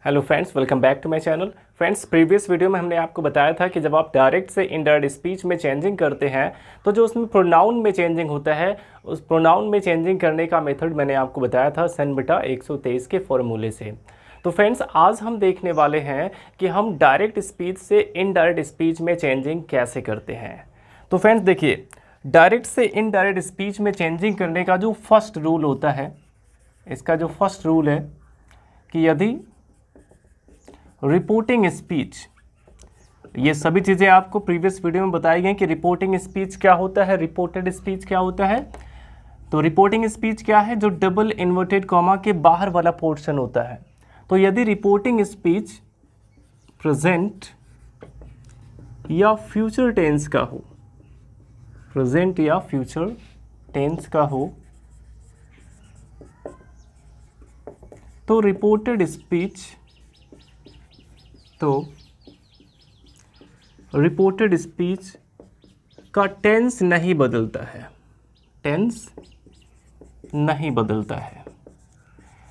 Hello friends, welcome back to my channel. Friends, previous video में हमने आपको बताया था कि जब आप डायरेक्ट से इनडायरेक्ट स्पीच में चेंजिंग करते हैं तो जो उसमें प्रोनाउन में चेंजिंग होता है, उस प्रोनाउन में चेंजिंग करने का मेथड मैंने आपको बताया था सन बटा 123 के फॉर्मूले से। तो फ्रेंड्स, आज हम देखने वाले हैं कि हम डायरेक्ट स्पीच से इनडायरेक्ट स्पीच में चेंजिंग कैसे करते हैं। तो फ्रेंड्स देखिए, डायरेक्ट से इनडायरेक्ट स्पीच में चेंजिंग करने का जो फर्स्ट रूल होता है, इसका जो फर्स्ट रूल है कि यदि रिपोर्टिंग स्पीच, ये सभी चीज़ें आपको प्रीवियस वीडियो में बताई गई कि रिपोर्टिंग स्पीच क्या होता है, रिपोर्टेड स्पीच क्या होता है। तो रिपोर्टिंग स्पीच क्या है? जो डबल इन्वर्टेड कॉमा के बाहर वाला पोर्शन होता है। तो यदि रिपोर्टिंग स्पीच प्रेजेंट या फ्यूचर टेंस का हो, प्रेजेंट या फ्यूचर टेंस का हो, तो रिपोर्टेड स्पीच का टेंस नहीं बदलता है, टेंस नहीं बदलता है।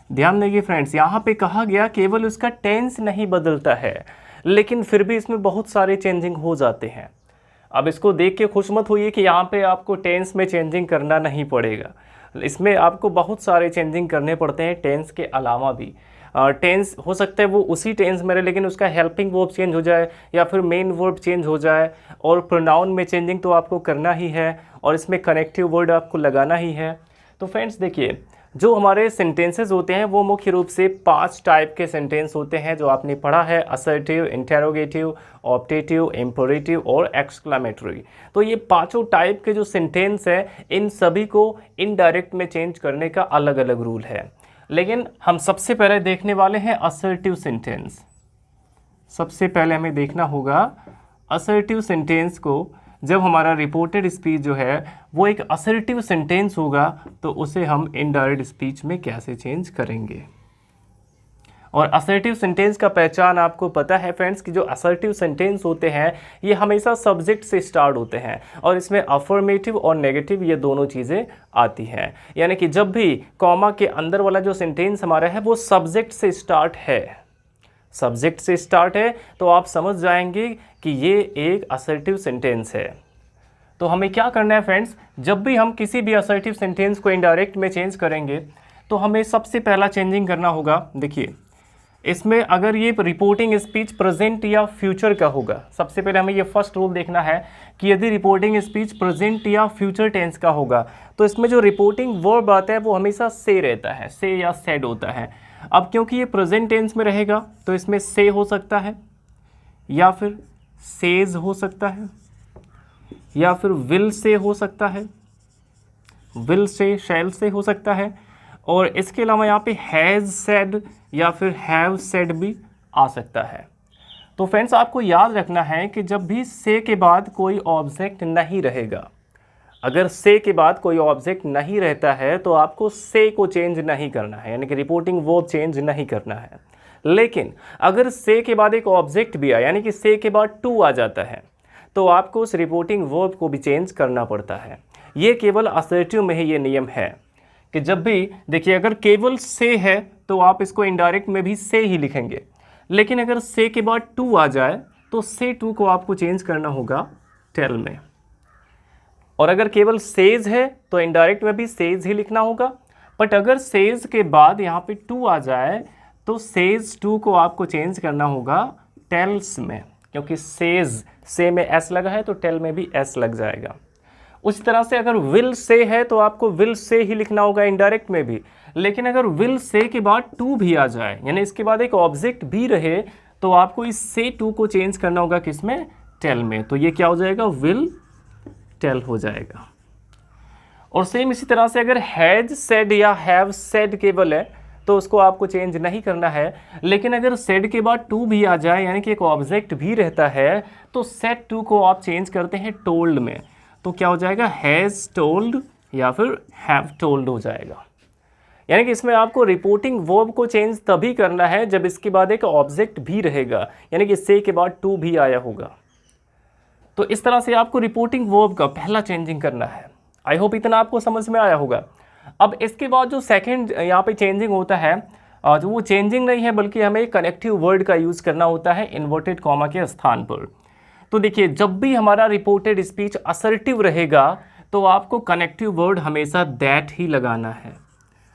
ध्यान देंगे फ्रेंड्स, यहाँ पे कहा गया केवल उसका टेंस नहीं बदलता है, लेकिन फिर भी इसमें बहुत सारे चेंजिंग हो जाते हैं। अब इसको देख के खुश मत होइए कि यहाँ पे आपको टेंस में चेंजिंग करना नहीं पड़ेगा, इसमें आपको बहुत सारे चेंजिंग करने पड़ते हैं टेंस के अलावा भी। टेंस हो सकता है वो उसी टेंस में रहे, लेकिन उसका हेल्पिंग वर्ब चेंज हो जाए या फिर मेन वर्ब चेंज हो जाए, और प्रोनाउन में चेंजिंग तो आपको करना ही है, और इसमें कनेक्टिव वर्ड आपको लगाना ही है। तो फ्रेंड्स देखिए, जो हमारे सेंटेंसेस होते हैं वो मुख्य रूप से 5 टाइप के सेंटेंस होते हैं जो आपने पढ़ा है: असर्टिव, इंटेरोगेटिव, ऑप्टेटिव, इम्पेरेटिव और एक्सक्लामेटरी। तो ये पांचों टाइप के जो सेंटेंस हैं, इन सभी को इनडायरेक्ट में चेंज करने का अलग अलग रूल है। लेकिन हम सबसे पहले देखने वाले हैं असर्टिव सेंटेंस। सबसे पहले हमें देखना होगा असर्टिव सेंटेंस को। जब हमारा रिपोर्टेड स्पीच जो है वो एक असर्टिव सेंटेंस होगा, तो उसे हम इनडायरेक्ट स्पीच में कैसे चेंज करेंगे। और असर्टिव सेंटेंस का पहचान आपको पता है फ्रेंड्स कि जो असर्टिव सेंटेंस होते हैं ये हमेशा सब्जेक्ट से स्टार्ट होते हैं, और इसमें अफर्मेटिव और नेगेटिव ये दोनों चीज़ें आती हैं। यानी कि जब भी कॉमा के अंदर वाला जो सेंटेंस हमारा है वो सब्जेक्ट से स्टार्ट है, सब्जेक्ट से स्टार्ट है, तो आप समझ जाएंगे कि ये एक असर्टिव सेंटेंस है। तो हमें क्या करना है फ्रेंड्स, जब भी हम किसी भी असर्टिव सेंटेंस को इनडायरेक्ट में चेंज करेंगे तो हमें सबसे पहला चेंजिंग करना होगा। देखिए, इसमें अगर ये रिपोर्टिंग स्पीच प्रेजेंट या फ्यूचर का होगा, सबसे पहले हमें ये फर्स्ट रूल देखना है कि यदि रिपोर्टिंग स्पीच प्रेजेंट या फ्यूचर टेंस का होगा तो इसमें जो रिपोर्टिंग वर्ब आता है वो हमेशा से रहता है, से या सेड होता है। अब क्योंकि ये प्रेजेंट टेंस में रहेगा तो इसमें से हो सकता है, या फिर सेज हो सकता है, या फिर विल से हो सकता है, विल से, शैल से हो सकता है, और इसके अलावा यहाँ पे हैज़ सेड या फिर हैव सेड भी आ सकता है। तो फ्रेंड्स, आपको याद रखना है कि जब भी से के बाद कोई ऑब्जेक्ट नहीं रहेगा, अगर से के बाद कोई ऑब्जेक्ट नहीं रहता है तो आपको से को चेंज नहीं करना है, यानी कि रिपोर्टिंग वर्ब चेंज नहीं करना है। लेकिन अगर से के बाद एक ऑब्जेक्ट भी आया, यानी कि से के बाद टू आ जाता है, तो आपको उस रिपोर्टिंग वर्ब को भी चेंज करना पड़ता है। ये केवल असर्टिव में ही ये नियम है कि जब भी, देखिए, अगर केवल से है तो आप इसको इनडायरेक्ट में भी से ही लिखेंगे, लेकिन अगर से के बाद टू आ जाए तो से टू को आपको चेंज करना होगा टेल में। और अगर केवल सेज है तो इनडायरेक्ट में भी सेज ही लिखना होगा, बट अगर सेज के बाद यहाँ पे टू आ जाए तो सेज टू को आपको चेंज करना होगा टेल्स में, क्योंकि सेज से में एस लगा है तो टेल में भी एस लग जाएगा। उस तरह से अगर विल से है तो आपको विल से ही लिखना होगा इनडायरेक्ट में भी, लेकिन अगर विल से के बाद टू भी आ जाए, यानी इसके बाद एक ऑब्जेक्ट भी रहे, तो आपको इस से टू को चेंज करना होगा किसमें? टेल में। तो ये क्या हो जाएगा? विल टेल हो जाएगा। और सेम इसी तरह से अगर हैज सेड या हैव सेड केवल है तो उसको आपको चेंज नहीं करना है, लेकिन अगर सेड के बाद टू भी आ जाए, यानी कि एक ऑब्जेक्ट भी रहता है, तो सेड टू को आप चेंज करते हैं टोल्ड में। तो क्या हो जाएगा? हैज़ टोल्ड या फिर हैव टोल्ड हो जाएगा। यानी कि इसमें आपको रिपोर्टिंग वर्ब को चेंज तभी करना है जब इसके बाद एक ऑब्जेक्ट भी रहेगा, यानी कि से के बाद टू भी आया होगा। तो इस तरह से आपको रिपोर्टिंग वर्ब का पहला चेंजिंग करना है। आई होप इतना आपको समझ में आया होगा। अब इसके बाद जो सेकंड यहाँ पे चेंजिंग होता है, तो वो चेंजिंग नहीं है, बल्कि हमें कनेक्टिव वर्ड का यूज़ करना होता है इन्वर्टेड कॉमा के स्थान पर। तो देखिए, जब भी हमारा रिपोर्टेड स्पीच असर्टिव रहेगा तो आपको कनेक्टिव वर्ड हमेशा दैट ही लगाना है।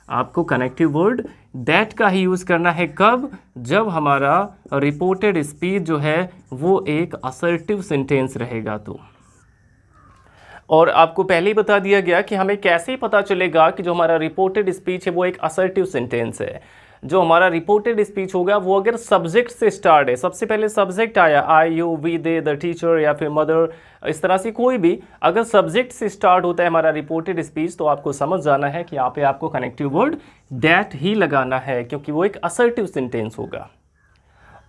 आपको कनेक्टिव वर्ड दैट का ही यूज़ करना है। कब? जब हमारा रिपोर्टेड स्पीच जो है वो एक असर्टिव सेंटेंस रहेगा तो। और आपको पहले ही बता दिया गया कि हमें कैसे पता चलेगा कि जो हमारा रिपोर्टेड स्पीच है वो एक असर्टिव सेंटेंस है। जो हमारा रिपोर्टेड स्पीच होगा वो अगर सब्जेक्ट से स्टार्ट है, सबसे पहले सब्जेक्ट आया, I, you, we, they, the teacher या फिर मदर, इस तरह से कोई भी अगर सब्जेक्ट से स्टार्ट होता है हमारा रिपोर्टेड स्पीच, तो आपको समझ जाना है कि यहाँ पे आपको कनेक्टिव वर्ड दैट ही लगाना है, क्योंकि वो एक असर्टिव सेंटेंस होगा।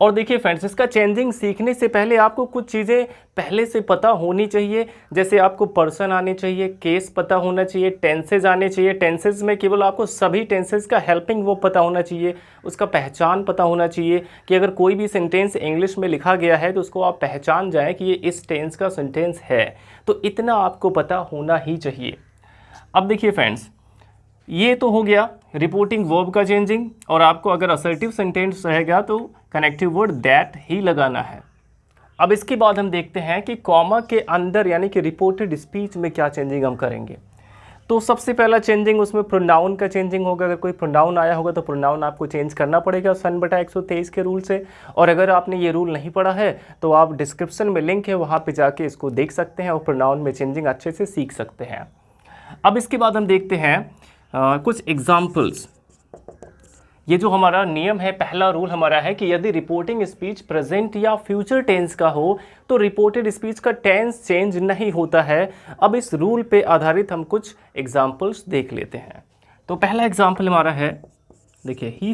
और देखिए फ्रेंड्स, इसका चेंजिंग सीखने से पहले आपको कुछ चीज़ें पहले से पता होनी चाहिए। जैसे आपको पर्सन आने चाहिए, केस पता होना चाहिए, टेंसेज आने चाहिए। टेंसेज में केवल आपको सभी टेंसेज का हेल्पिंग वो पता होना चाहिए, उसका पहचान पता होना चाहिए कि अगर कोई भी सेंटेंस इंग्लिश में लिखा गया है तो उसको आप पहचान जाएँ कि ये इस टेंस का सेंटेंस है। तो इतना आपको पता होना ही चाहिए। अब देखिए फ्रेंड्स, ये तो हो गया रिपोर्टिंग वर्ब का चेंजिंग, और आपको अगर असर्टिव सेंटेंस रहेगा तो कनेक्टिव वर्ड दैट ही लगाना है। अब इसके बाद हम देखते हैं कि कॉमा के अंदर यानी कि रिपोर्टेड स्पीच में क्या चेंजिंग हम करेंगे। तो सबसे पहला चेंजिंग उसमें प्रोनाउन का चेंजिंग होगा। अगर कोई प्रोनाउन आया होगा तो प्रोनाउन आपको चेंज करना पड़ेगा 1/123 के रूल से। और अगर आपने ये रूल नहीं पढ़ा है तो आप डिस्क्रिप्शन में लिंक है, वहाँ पे जाके इसको देख सकते हैं और प्रोनाउन में चेंजिंग अच्छे से सीख सकते हैं। अब इसके बाद हम देखते हैं कुछ एग्जाम्पल्स। ये जो हमारा नियम है, पहला रूल हमारा है कि यदि रिपोर्टिंग स्पीच प्रेजेंट या फ्यूचर टेंस का हो तो रिपोर्टेड स्पीच का टेंस चेंज नहीं होता है। अब इस रूल पे आधारित हम कुछ एग्जाम्पल्स देख लेते हैं। तो पहला एग्जाम्पल हमारा है, देखिए, he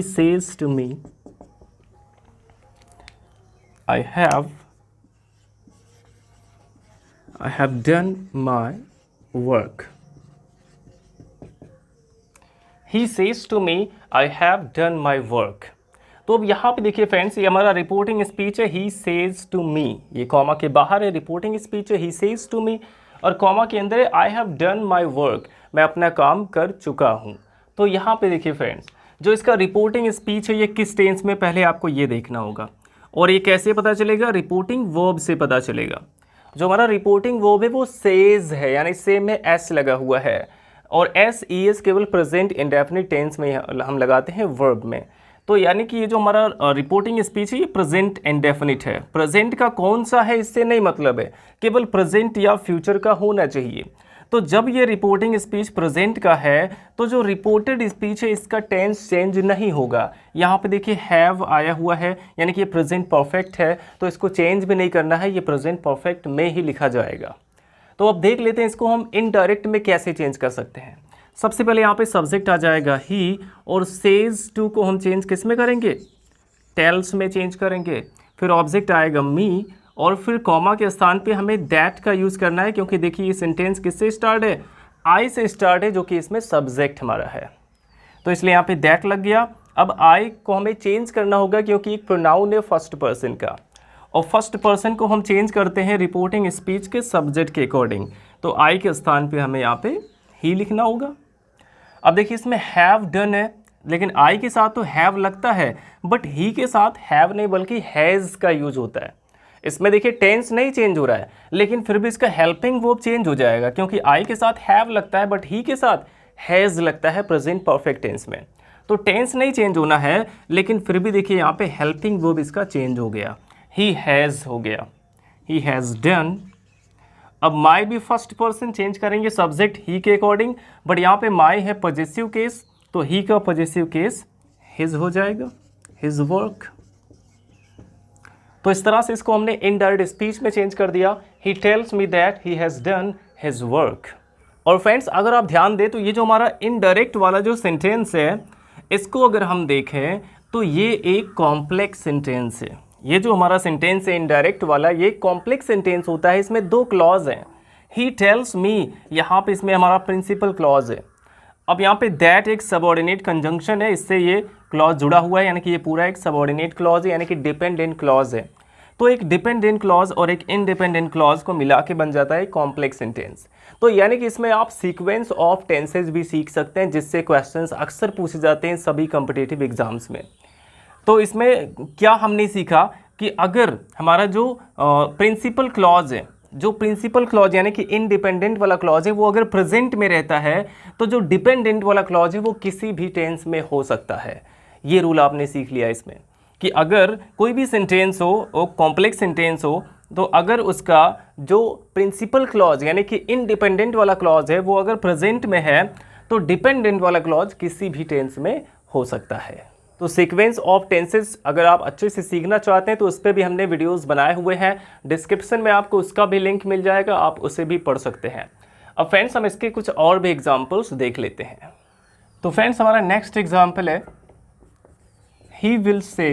says to me I have done my work. He says to me, I have done my work। तो अब यहाँ पे देखिए फ्रेंड्स, ये हमारा रिपोर्टिंग स्पीच है, he says to me। ये कॉमा के बाहर है, रिपोर्टिंग स्पीच है, he says to me, और कॉमा के अंदर है, I have done my work। मैं अपना काम कर चुका हूँ। तो यहाँ पे देखिए फ्रेंड्स, जो इसका रिपोर्टिंग स्पीच है ये किस टेंस में, पहले आपको ये देखना होगा। और ये कैसे पता चलेगा? रिपोर्टिंग वर्ब से पता चलेगा। जो हमारा रिपोर्टिंग वर्ब है वो सेज है, यानी से में एस लगा हुआ है, और एस ई एस केवल प्रेजेंट इंडेफिनिट टेंस में हम लगाते हैं वर्ब में। तो यानी कि ये जो हमारा रिपोर्टिंग स्पीच है ये प्रेजेंट इंडेफिनिट है। प्रेजेंट का कौन सा है इससे नहीं मतलब है, केवल प्रेजेंट या फ्यूचर का होना चाहिए। तो जब ये रिपोर्टिंग स्पीच प्रेजेंट का है तो जो रिपोर्टेड स्पीच है इसका टेंस चेंज नहीं होगा। यहाँ पे देखिए हैव आया हुआ है, यानी कि ये प्रेजेंट परफेक्ट है, तो इसको चेंज भी नहीं करना है, ये प्रेजेंट परफेक्ट में ही लिखा जाएगा। तो अब देख लेते हैं इसको हम इनडायरेक्ट में कैसे चेंज कर सकते हैं। सबसे पहले यहाँ पे सब्जेक्ट आ जाएगा ही, और सेज टू को हम चेंज किस में करेंगे? टेल्स में चेंज करेंगे। फिर ऑब्जेक्ट आएगा मी, और फिर कॉमा के स्थान पे हमें दैट का यूज़ करना है, क्योंकि देखिए ये सेंटेंस किससे स्टार्ट है? आई से स्टार्ट है, जो कि इसमें सब्जेक्ट हमारा है, तो इसलिए यहाँ पे दैट लग गया। अब आई को हमें चेंज करना होगा क्योंकि एक प्रोनाउन है फर्स्ट पर्सन का, और फर्स्ट पर्सन को हम चेंज करते हैं रिपोर्टिंग स्पीच के सब्जेक्ट के अकॉर्डिंग। तो आई के स्थान पे हमें यहाँ पे ही लिखना होगा। अब देखिए इसमें हैव डन है, लेकिन आई के साथ तो हैव लगता है, बट ही के साथ हैव नहीं बल्कि हैज़ का यूज होता है। इसमें देखिए टेंस नहीं चेंज हो रहा है, लेकिन फिर भी इसका हेल्पिंग वर्ब चेंज हो जाएगा, क्योंकि आई के साथ हैव लगता है बट ही के साथ हैज़ लगता है प्रेजेंट परफेक्ट टेंस में। तो टेंस नहीं चेंज होना है, लेकिन फिर भी देखिए यहाँ पे हेल्पिंग वर्ब इसका चेंज हो गया, ही हैज़ हो गया, ही हैज़ डन। अब माई भी फर्स्ट पर्सन चेंज करेंगे सब्जेक्ट ही के अकॉर्डिंग, बट यहाँ पे माई है पॉजेसिव केस, तो ही का पॉजेसिव केस हिज हो जाएगा, हिज वर्क। तो इस तरह से इसको हमने इनडायरेक्ट स्पीच में चेंज कर दिया, he tells me that he has done his work. और फ्रेंड्स अगर आप ध्यान दें तो ये जो हमारा इनडायरेक्ट वाला जो सेंटेंस है, इसको अगर हम देखें तो ये एक कॉम्प्लेक्स सेंटेंस है। ये जो हमारा सेंटेंस है इनडायरेक्ट वाला, ये कॉम्प्लेक्स सेंटेंस होता है। इसमें दो क्लॉज हैं, ही टेल्स मी, यहाँ पे इसमें हमारा प्रिंसिपल क्लॉज है। अब यहाँ पे दैट एक सबऑर्डिनेट कंजंक्शन है, इससे ये क्लॉज जुड़ा हुआ है, यानी कि ये पूरा एक सबऑर्डिनेट क्लॉज है, यानी कि डिपेंडेंट क्लॉज है। तो एक डिपेंडेंट क्लॉज और एक इंडिपेंडेंट क्लॉज को मिला के बन जाता है कॉम्प्लेक्स सेंटेंस। तो यानी कि इसमें आप सीक्वेंस ऑफ टेंसेज भी सीख सकते हैं, जिससे क्वेश्चंस अक्सर पूछे जाते हैं सभी कॉम्पिटिटिव एग्जाम्स में। तो इसमें क्या हमने सीखा कि अगर हमारा जो प्रिंसिपल क्लॉज है, जो प्रिंसिपल क्लॉज यानी कि इंडिपेंडेंट वाला क्लॉज है, वो अगर प्रेजेंट में रहता है तो जो डिपेंडेंट वाला क्लॉज है वो किसी भी टेंस में हो सकता है। ये रूल आपने सीख लिया इसमें कि अगर कोई भी सेंटेंस हो, वो कॉम्प्लेक्स सेंटेंस हो, तो अगर उसका जो प्रिंसिपल क्लॉज यानी कि इंडिपेंडेंट वाला क्लॉज है वो अगर प्रेजेंट में है तो डिपेंडेंट वाला क्लॉज किसी भी टेंस में हो सकता है। तो सीक्वेंस ऑफ टेंसेस अगर आप अच्छे से सीखना चाहते हैं तो उस पर भी हमने वीडियोस बनाए हुए हैं, डिस्क्रिप्शन में आपको उसका भी लिंक मिल जाएगा, आप उसे भी पढ़ सकते हैं। अब फ्रेंड्स हम इसके कुछ और भी एग्जांपल्स देख लेते हैं। तो फ्रेंड्स हमारा नेक्स्ट एग्जांपल है he will say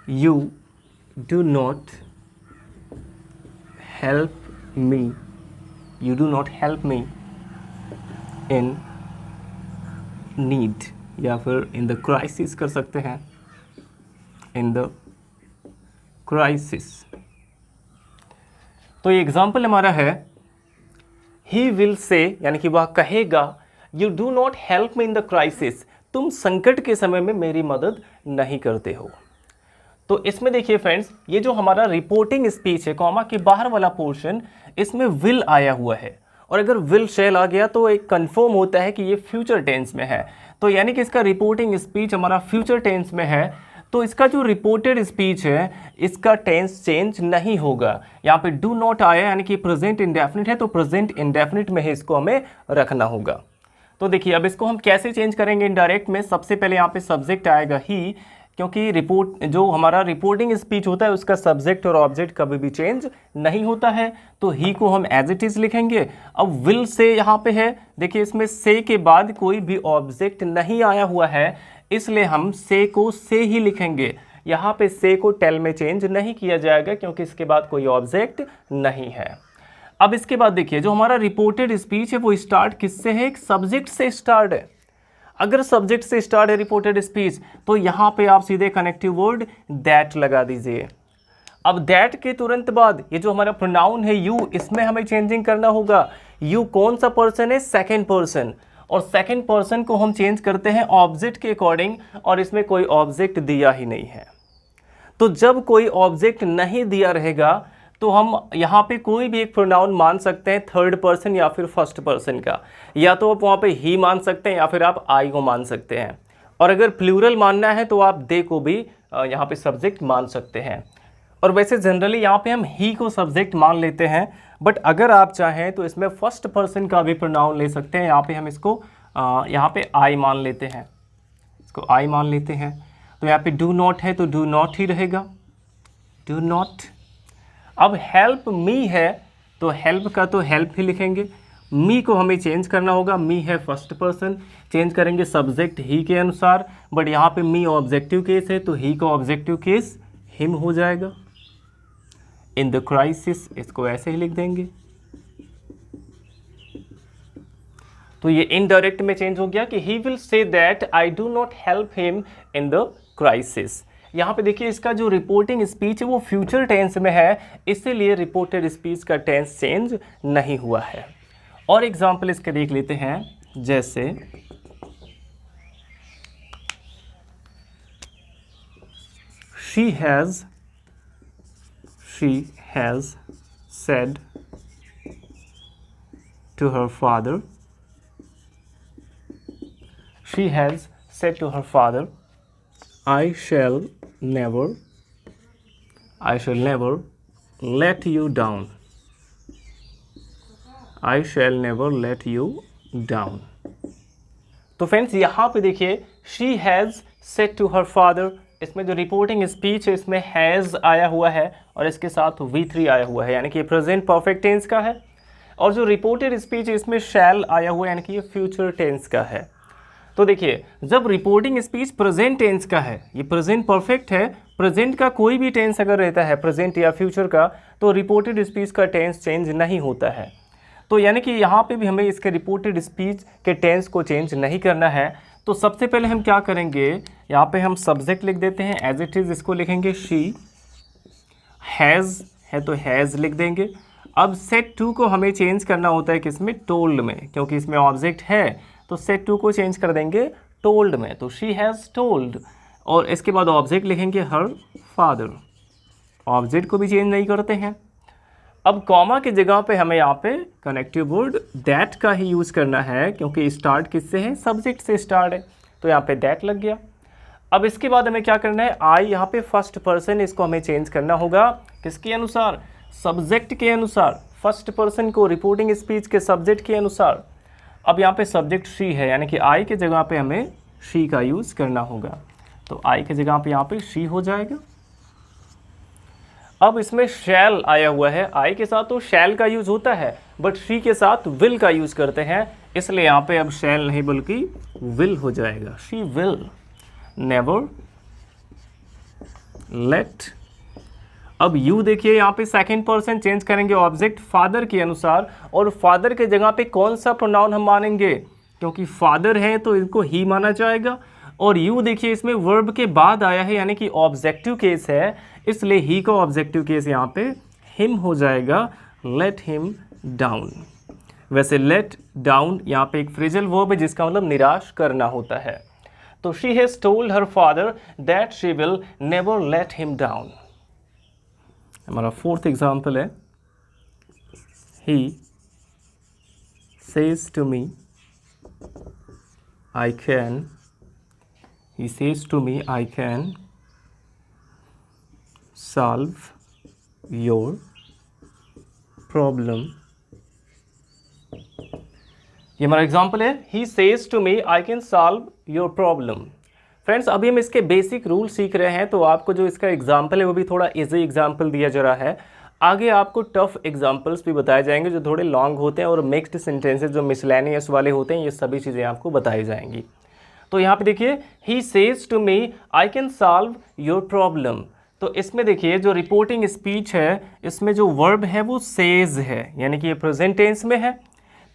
you do not help me in need, या फिर इन द क्राइसिस कर सकते हैं, इन द क्राइसिस। तो ये एग्जाम्पल हमारा है ही विल से, यानी कि वह कहेगा you do not help me in the crisis, तुम संकट के समय में मेरी मदद नहीं करते हो। तो इसमें देखिए फ्रेंड्स, ये जो हमारा रिपोर्टिंग स्पीच है, कॉमा के बाहर वाला पोर्शन, इसमें विल आया हुआ है, और अगर विल शैल आ गया तो एक कंफर्म होता है कि ये फ्यूचर टेंस में है। तो यानी कि इसका रिपोर्टिंग स्पीच हमारा फ्यूचर टेंस में है, तो इसका जो रिपोर्टेड स्पीच है इसका टेंस चेंज नहीं होगा। यहाँ पे डू नॉट आया यानी कि प्रेजेंट इंडेफिनिट है, तो प्रेजेंट इंडेफिनिट में ही इसको हमें रखना होगा। तो देखिए अब इसको हम कैसे चेंज करेंगे इनडायरेक्ट में। सबसे पहले यहाँ पे सब्जेक्ट आएगा ही, क्योंकि रिपोर्ट जो हमारा रिपोर्टिंग स्पीच होता है उसका सब्जेक्ट और ऑब्जेक्ट कभी भी चेंज नहीं होता है, तो ही को हम एज इट इज़ लिखेंगे। अब विल से यहाँ पे है, देखिए इसमें से के बाद कोई भी ऑब्जेक्ट नहीं आया हुआ है, इसलिए हम से को से ही लिखेंगे। यहाँ पे से को टेल में चेंज नहीं किया जाएगा क्योंकि इसके बाद कोई ऑब्जेक्ट नहीं है। अब इसके बाद देखिए जो हमारा रिपोर्टेड स्पीच है वो स्टार्ट किससे है, एक सब्जेक्ट से स्टार्ट है। अगर सब्जेक्ट से स्टार्ट है रिपोर्टेड स्पीच तो यहाँ पे आप सीधे कनेक्टिव वर्ड दैट लगा दीजिए। अब दैट के तुरंत बाद ये जो हमारा प्रोनाउन है यू, इसमें हमें चेंजिंग करना होगा। यू कौन सा पर्सन है, सेकंड पर्सन, और सेकंड पर्सन को हम चेंज करते हैं ऑब्जेक्ट के अकॉर्डिंग, और इसमें कोई ऑब्जेक्ट दिया ही नहीं है। तो जब कोई ऑब्जेक्ट नहीं दिया रहेगा तो हम यहाँ पे कोई भी एक प्रोनाउन मान सकते हैं, थर्ड पर्सन या फिर फर्स्ट पर्सन का, या तो आप वहाँ पे ही मान सकते हैं या फिर आप आई को मान सकते हैं, और अगर प्लूरल मानना है तो आप दे को भी यहाँ पे सब्जेक्ट मान सकते हैं। और वैसे जनरली यहाँ पे हम ही को सब्जेक्ट मान लेते हैं, बट अगर आप चाहें तो इसमें फर्स्ट पर्सन का भी प्रोनाउन ले सकते हैं। यहाँ पे हम इसको यहाँ पे आई मान लेते हैं, इसको आई मान लेते हैं। तो यहाँ पे डू नॉट है तो डू नॉट ही रहेगा, डू नॉट। अब हेल्प मी है तो हेल्प का तो हेल्प ही लिखेंगे। मी को हमें चेंज करना होगा, मी है फर्स्ट पर्सन, चेंज करेंगे सब्जेक्ट ही के अनुसार, बट यहाँ पे मी ऑब्जेक्टिव केस है तो ही का ऑब्जेक्टिव केस हिम हो जाएगा। इन द क्राइसिस इसको ऐसे ही लिख देंगे। तो ये इनडायरेक्ट में चेंज हो गया कि he will say that I do not help him in the crisis. यहाँ पे देखिए इसका जो रिपोर्टिंग स्पीच है वो फ्यूचर टेंस में है, इसीलिए रिपोर्टेड स्पीच का टेंस चेंज नहीं हुआ है। और एग्जाम्पल इसके देख लेते हैं, जैसे she has said to her father, she has said to her father, I shall never let you down. I shall never let you down. तो फ्रेंड्स यहाँ पे देखिए she has said to her father, इसमें जो reporting speech है इसमें has आया हुआ है और इसके साथ V3 आया हुआ है, यानी कि ये प्रेजेंट परफेक्ट टेंस का है। और जो रिपोर्टेड स्पीच है इसमें शैल आया हुआ है, यानी कि ये फ्यूचर टेंस का है। तो देखिए जब रिपोर्टिंग स्पीच प्रेजेंट टेंस का है, ये प्रेजेंट परफेक्ट है, प्रेजेंट का कोई भी टेंस अगर रहता है प्रेजेंट या फ्यूचर का, तो रिपोर्टेड स्पीच का टेंस चेंज नहीं होता है। तो यानी कि यहाँ पे भी हमें इसके रिपोर्टेड स्पीच के टेंस को चेंज नहीं करना है। तो सबसे पहले हम क्या करेंगे, यहाँ पे हम सब्जेक्ट लिख देते हैं एज इट इज़, इसको लिखेंगे शी, हैज़ है तो हैज़ लिख देंगे। अब सेट टू को हमें चेंज करना होता है किसमें, टोल्ड में, क्योंकि इसमें ऑब्जेक्ट है तो सेट टू को चेंज कर देंगे टोल्ड में, तो शी हैज़ टोल्ड। और इसके बाद ऑब्जेक्ट लिखेंगे हर फादर, ऑब्जेक्ट को भी चेंज नहीं करते हैं। अब कॉमा की जगह पे हमें यहाँ पे कनेक्टिव वर्ड दैट का ही यूज़ करना है, क्योंकि स्टार्ट किससे है, सब्जेक्ट से स्टार्ट है, तो यहाँ पे दैट लग गया। अब इसके बाद हमें क्या करना है, आई यहाँ पे फर्स्ट पर्सन, इसको हमें चेंज करना होगा किसके अनुसार, सब्जेक्ट के अनुसार, फर्स्ट पर्सन को रिपोर्टिंग स्पीच के सब्जेक्ट के अनुसार। अब यहाँ पे सब्जेक्ट शी है, यानी कि आई के जगह पे हमें शी का यूज़ करना होगा, तो आई के जगह पे यहाँ पे शी हो जाएगा। अब इसमें शैल आया हुआ है, आई के साथ तो शैल का यूज़ होता है, बट शी के साथ विल का यूज़ करते हैं, इसलिए यहाँ पे अब शैल नहीं बल्कि विल हो जाएगा, शी विल नेवर लेट। अब यू देखिए यहाँ पे सेकंड पर्सन चेंज करेंगे ऑब्जेक्ट फादर के अनुसार, और फादर के जगह पे कौन सा प्रोनाउन हम मानेंगे, क्योंकि फादर है तो इनको ही माना जाएगा। और यू देखिए इसमें वर्ब के बाद आया है, यानी कि ऑब्जेक्टिव केस है, इसलिए ही का ऑब्जेक्टिव केस यहाँ पे हिम हो जाएगा, लेट हिम डाउन। वैसे लेट डाउन यहाँ पे एक फ्रेजल वर्ब है जिसका मतलब निराश करना होता है। तो she has told her father that she will never let him down. हमारा फोर्थ एग्जाम्पल है, he says to me I can, he says to me I can solve your problem। ये हमारा एग्जाम्पल है, he says to me I can solve your problem। Friends अभी हम इसके basic rule सीख रहे हैं, तो आपको जो इसका एग्जाम्पल है वो भी थोड़ा इजी एग्जाम्पल दिया जा रहा है। आगे आपको टफ एग्जाम्पल्स भी बताए जाएंगे जो थोड़े लॉन्ग होते हैं, और मिक्स्ड सेंटेंसेस जो मिसलेनियस वाले होते हैं, ये सभी चीज़ें आपको बताई जाएंगी। तो यहाँ पे देखिए, he says to me I can solve your problem. तो इसमें देखिए जो रिपोर्टिंग स्पीच है, इसमें जो वर्ब है वो सेज है, यानी कि ये प्रेजेंट टेंस में है,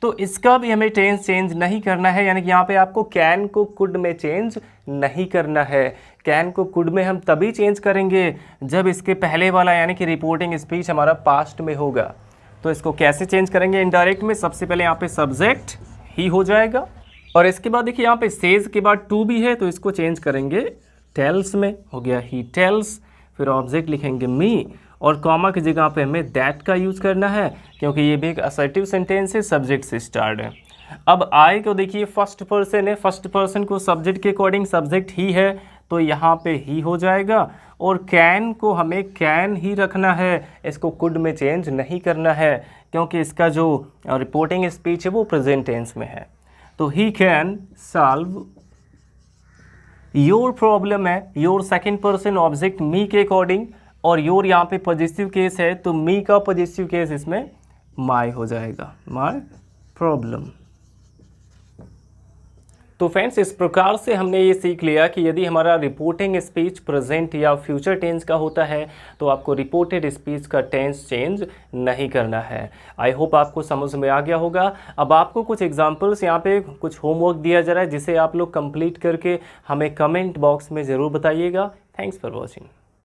तो इसका भी हमें टेंस चेंज नहीं करना है, यानी कि यहाँ पे आपको कैन को कुड में चेंज नहीं करना है। कैन को कुड में हम तभी चेंज करेंगे जब इसके पहले वाला यानी कि रिपोर्टिंग स्पीच हमारा पास्ट में होगा। तो इसको कैसे चेंज करेंगे इनडायरेक्ट में, सबसे पहले यहाँ पे सब्जेक्ट ही हो जाएगा, और इसके बाद देखिए यहाँ पे सेज के बाद टू भी है, तो इसको चेंज करेंगे टेल्स में, हो गया ही टेल्स। फिर ऑब्जेक्ट लिखेंगे मी, और कॉमा की जगह पे हमें दैट का यूज़ करना है, क्योंकि ये भी एक असर्टिव सेंटेंस है, सब्जेक्ट से स्टार्ट है। अब आई को देखिए फर्स्ट पर्सन है, फर्स्ट पर्सन को सब्जेक्ट के अकॉर्डिंग सब्जेक्ट ही है, तो यहाँ पे ही हो जाएगा। और कैन को हमें कैन ही रखना है, इसको कुड में चेंज नहीं करना है, क्योंकि इसका जो रिपोर्टिंग स्पीच है वो प्रेजेंट टेंस में है। तो he can solve your problem है, योर सेकंड पर्सन ऑब्जेक्ट मी के अकॉर्डिंग, और योर यहाँ पे पॉजिटिव केस है, तो मी का पॉजिटिव केस इसमें माई हो जाएगा, माई प्रॉब्लम। तो फ्रेंड्स इस प्रकार से हमने ये सीख लिया कि यदि हमारा रिपोर्टिंग स्पीच प्रेजेंट या फ्यूचर टेंस का होता है तो आपको रिपोर्टेड स्पीच का टेंस चेंज नहीं करना है। आई होप आपको समझ में आ गया होगा। अब आपको कुछ एग्जांपल्स यहाँ पे कुछ होमवर्क दिया जा रहा है जिसे आप लोग कंप्लीट करके हमें कमेंट बॉक्स में ज़रूर बताइएगा। Thanks for watching.